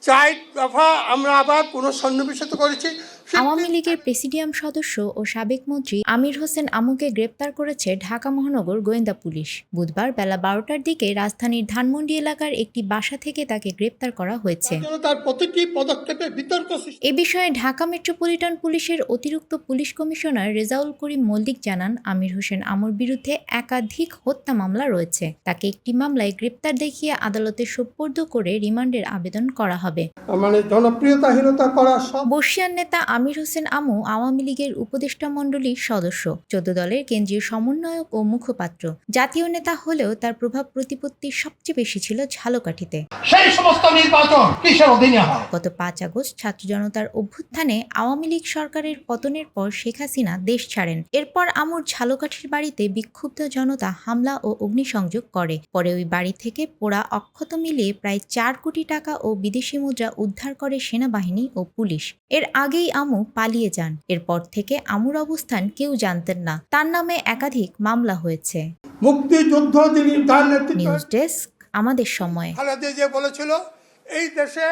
4 দফা আমরা আবার পুনঃসন্নিবেশিত করেছি। আওয়ামী লীগের প্রেসিডিয়াম সদস্য ও সাবেক মন্ত্রী আমির হোসেন আমুকে গ্রেপ্তার করেছে ঢাকা মহানগর গোয়েন্দা পুলিশ। বুধবার বেলা 12টার দিকে রাজধানীর ধানমন্ডি এলাকার একটি বাসা থেকে তাকে গ্রেপ্তার করা হয়েছে। তার প্রতিটি পদক্ষেপে বিতর্ক এ বিষয়ে ঢাকা মেট্রোপলিটন পুলিশের অতিরিক্ত পুলিশ কমিশনার রেজাউল করিম মল্লিক জানান, আমির হোসেন আমুর বিরুদ্ধে একাধিক হত্যা মামলা রয়েছে। তাকে একটি মামলায় গ্রেপ্তার দেখিয়ে আদালতে সোপর্দ করে রিমান্ডের আবেদন করা হবে। জনপ্রিয়তাহীনতা করা বর্ষিয়ান নেতা আমির হোসেন আমু আওয়ামী লীগের উপদেষ্টা মণ্ডলীর সদস্য, 14 দলের কেন্দ্রীয় সমন্বয়ক ও মুখপাত্র। জাতীয় নেতা হলেও তার প্রভাব প্রতিপত্তি সবচেয়ে বেশি ছিল ঝালকাঠিতে। সেই সমস্ত নির্বাচন কিসের অধীনে হয়? গত 5 আগস্ট ছাত্র জনতার অভ্যুত্থানে আওয়ামী লীগ সরকারের পতনের পর শেখ হাসিনা দেশ ছাড়েন। এরপর আমুর ঝালকাঠির বাড়িতে বিক্ষুব্ধ জনতা হামলা ও অগ্নিসংযোগ করে। পরে ওই বাড়ি থেকে পোড়া অক্ষত মিলিয়ে প্রায় 4 কোটি টাকা ও বিদেশি মুদ্রা উদ্ধার করে সেনাবাহিনী ও পুলিশ। এর আগেই আমু পালিয়ে যান। এরপর থেকে আমুর অবস্থান কেউ জানতেন না। তার নামে একাধিক মামলা হয়েছে। মুক্তিযুদ্ধ যিনি তার নেতৃত্বে নিউজ ডেস্ক, আমাদের সময়। খালেদা জিয়া বলেছিল এই দেশে